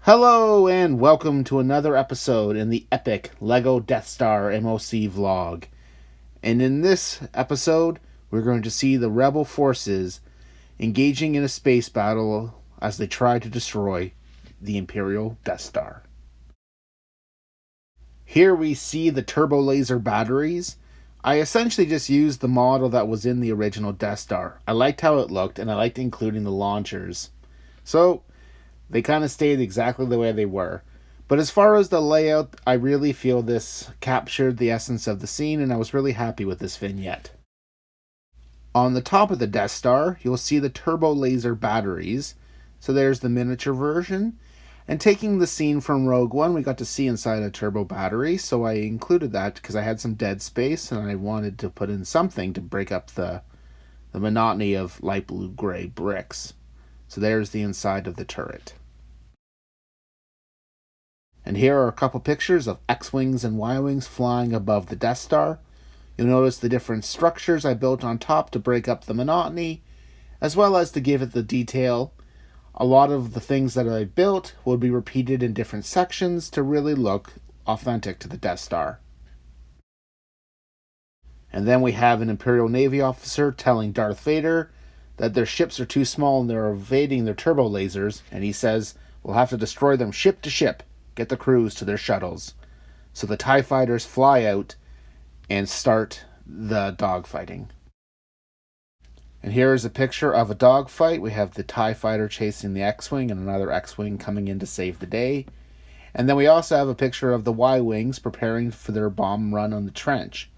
Hello and welcome to another episode in the epic LEGO Death Star MOC vlog. And in this episode, we're going to see the rebel forces engaging in a space battle as they try to destroy the Imperial Death Star. Here we see the Turbolaser batteries. I essentially just used the model that was in the original Death Star. I liked how it looked and I liked including the launchers. So they kind of stayed exactly the way they were. But as far as the layout, I really feel this captured the essence of the scene, and I was really happy with this vignette. On the top of the Death Star, you'll see the Turbolaser batteries. So there's the miniature version. And taking the scene from Rogue One, we got to see inside a turbo battery, so I included that because I had some dead space, and I wanted to put in something to break up the monotony of light blue-gray bricks. So there's the inside of the turret. And here are a couple pictures of X-Wings and Y-Wings flying above the Death Star. You'll notice the different structures I built on top to break up the monotony, as well as to give it the detail. A lot of the things that I built will be repeated in different sections to really look authentic to the Death Star. And then we have an Imperial Navy officer telling Darth Vader that their ships are too small and they're evading their turbo lasers, and he says, "We'll have to destroy them ship to ship. Get the crews to their shuttles." So the TIE fighters fly out and start the dogfighting. And here is a picture of a dogfight. We have the TIE fighter chasing the X-Wing and another X-Wing coming in to save the day. And then we also have a picture of the Y-Wings preparing for their bomb run on the trench.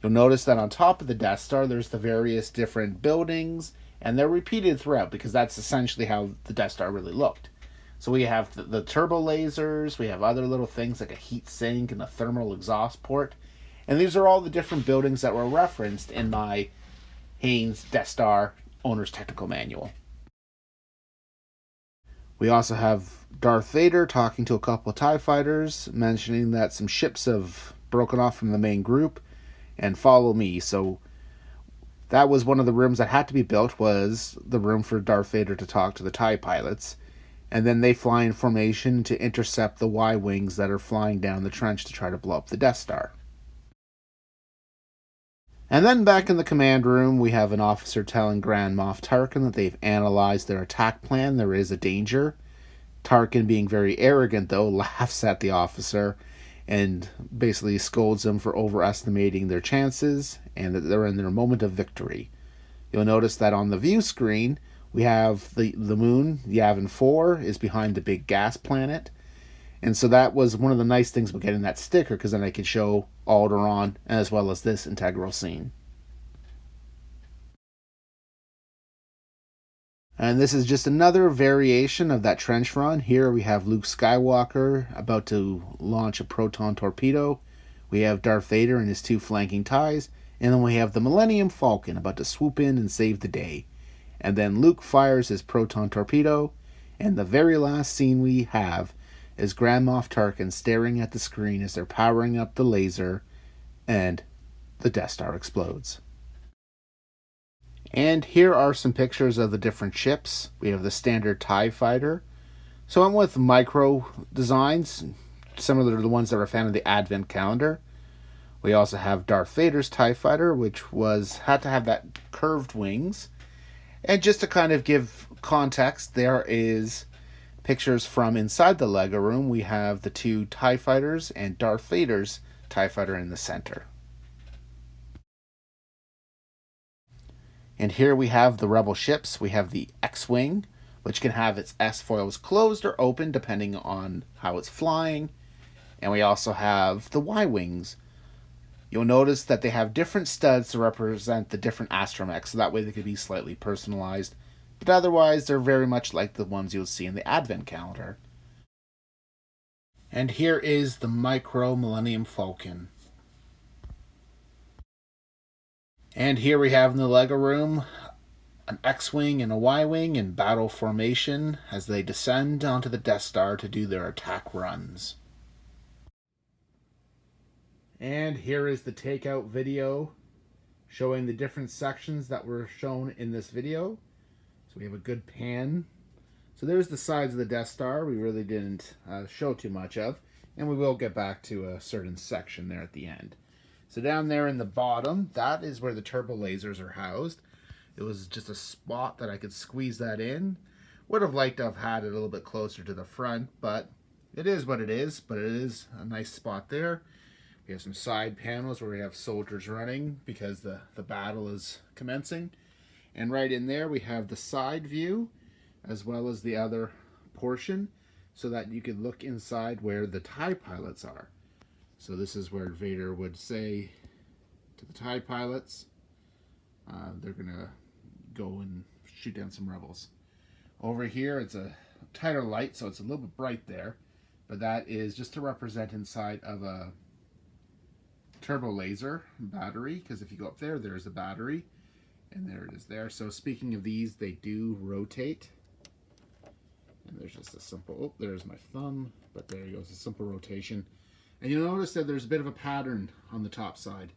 You'll notice that on top of the Death Star, there's the various different buildings, and they're repeated throughout because that's essentially how the Death Star really looked. So we have the turbo lasers, we have other little things like a heat sink and a thermal exhaust port. And these are all the different buildings that were referenced in my Haynes Death Star Owner's Technical Manual. We also have Darth Vader talking to a couple of TIE fighters, mentioning that some ships have broken off from the main group and follow me. So that was one of the rooms that had to be built, was the room for Darth Vader to talk to the TIE pilots. And then they fly in formation to intercept the Y-Wings that are flying down the trench to try to blow up the Death Star. And then back in the command room, we have an officer telling Grand Moff Tarkin that they've analyzed their attack plan. There is a danger. Tarkin, being very arrogant, though, laughs at the officer and basically scolds them for overestimating their chances and that they're in their moment of victory. You'll notice that on the view screen, we have the moon, Yavin 4, is behind the big gas planet. And so that was one of the nice things about getting that sticker, because then I could show Alderaan as well as this integral scene. And this is just another variation of that trench run. Here we have Luke Skywalker about to launch a proton torpedo. We have Darth Vader and his two flanking TIEs. And then we have the Millennium Falcon about to swoop in and save the day. And then Luke fires his proton torpedo. And the very last scene we have is Grand Moff Tarkin staring at the screen as they're powering up the laser, and the Death Star explodes. And here are some pictures of the different ships. We have the standard TIE fighter. So I'm with micro designs, similar to the ones that were found in the Advent calendar. We also have Darth Vader's TIE fighter, which had to have that curved wings. And just to kind of give context, there is pictures from inside the LEGO room. We have the two TIE fighters and Darth Vader's TIE fighter in the center. And here we have the Rebel ships. We have the X-Wing, which can have its S-foils closed or open depending on how it's flying. And we also have the Y-Wings. You'll notice that they have different studs to represent the different astromechs, so that way they could be slightly personalized. But otherwise, they're very much like the ones you'll see in the Advent calendar. And here is the Micro Millennium Falcon. And here we have in the LEGO room an X-Wing and a Y-Wing in battle formation as they descend onto the Death Star to do their attack runs. And here is the takeout video showing the different sections that were shown in this video. So we have a good pan So there's the sides of the Death Star we really didn't show too much of, and we will get back to a certain section there at the end. So down there in the bottom, that is where the turbo lasers are housed. It was just a spot that I could squeeze that in. Would have liked to have had it a little bit closer to the front, but it is what it is. But it is a nice spot there. We have some side panels where we have soldiers running because the battle is commencing. And right in there we have the side view as well as the other portion so that you could look inside where the TIE pilots are. So this is where Vader would say to the TIE pilots, they're going to go and shoot down some rebels. Over here it's a tighter light, so it's a little bit bright there, but that is just to represent inside of a Turbolaser Battery, because if you go up there, there's a battery, and there it is there. So speaking of these, they do rotate. And there's just a simple, oh, there's my thumb, but there goes a simple rotation. And you'll notice that there's a bit of a pattern on the top side.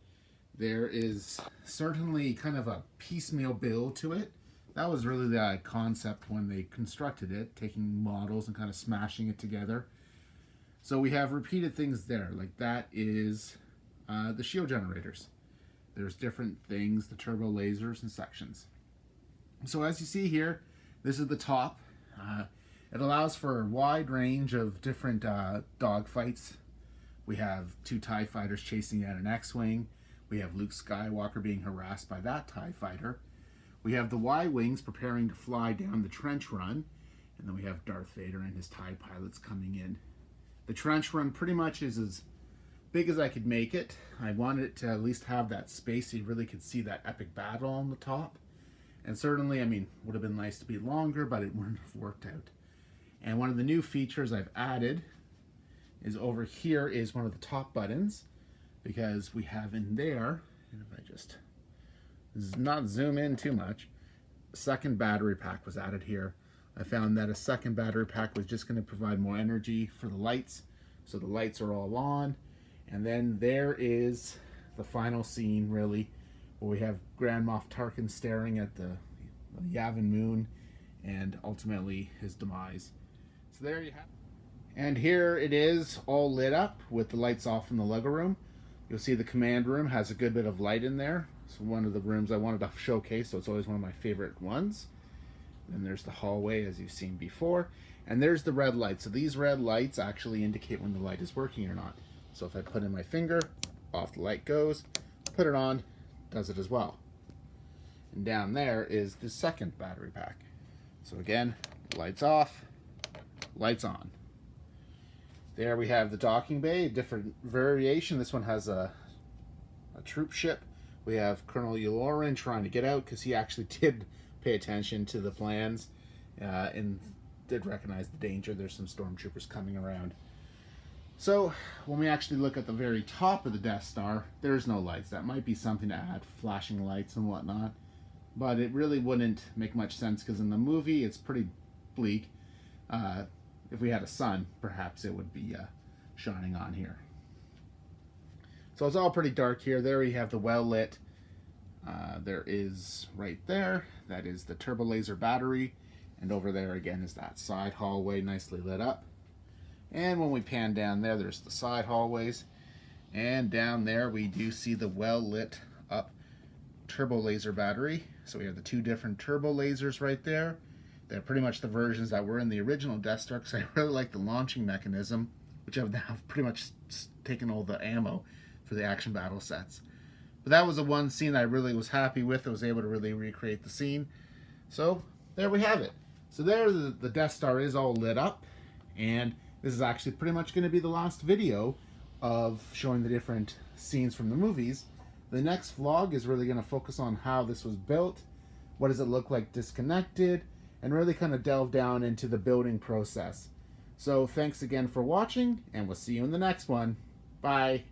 There is certainly kind of a piecemeal build to it. That was really the concept when they constructed it, taking models and kind of smashing it together. So we have repeated things there, like that is the shield generators. There's different things, the turbo lasers and sections. So as you see here, this is the top. It allows for a wide range of different dogfights. We have 2 TIE fighters chasing out an X-Wing. We have Luke Skywalker being harassed by that TIE fighter. We have the Y-Wings preparing to fly down the trench run. And then we have Darth Vader and his TIE pilots coming in. The trench run pretty much is as big as I could make it. I wanted it to at least have that space so you really could see that epic battle on the top. And certainly, I mean, would have been nice to be longer, but it wouldn't have worked out. And one of the new features I've added is over here is one of the top buttons, because we have in there, and if I just not zoom in too much, a second battery pack was added here. I found that a second battery pack was just going to provide more energy for the lights, so the lights are all on. And then there is the final scene, really, where we have Grand Moff Tarkin staring at the Yavin moon and ultimately his demise. So there you have it. And here it is, all lit up with the lights off in the Lego room. You'll see the command room has a good bit of light in there. It's one of the rooms I wanted to showcase, so it's always one of my favorite ones. Then there's the hallway, as you've seen before. And there's the red light. So these red lights actually indicate when the light is working or not. So if I put in my finger, off the light goes. Put it on, does it as well. And down there is the second battery pack. So again, lights off, lights on. There we have the docking bay, a different variation. This one has a troop ship. We have Colonel Yularen trying to get out because he actually did pay attention to the plans and did recognize the danger. There's some stormtroopers coming around. So when we actually look at the very top of the Death Star, there's no lights. That might be something to add, flashing lights and whatnot. But it really wouldn't make much sense because in the movie it's pretty bleak. If we had a sun, perhaps it would be shining on here. So it's all pretty dark here. There we have the well-lit. There is right there, that is the Turbolaser Battery. And over there again is that side hallway nicely lit up. And when we pan down there, there's the side hallways. And down there we do see the well-lit up Turbolaser Battery. So we have the 2 different turbo lasers right there. They're pretty much the versions that were in the original Death Star, because I really like the launching mechanism, which I've now pretty much taken all the ammo for the action battle sets. But that was the one scene I really was happy with. I was able to really recreate the scene. So there we have it. So there the Death Star is all lit up, and this is actually pretty much going to be the last video of showing the different scenes from the movies. The next vlog is really going to focus on how this was built, what does it look like disconnected, and really kind of delve down into the building process. So thanks again for watching, and we'll see you in the next one. Bye.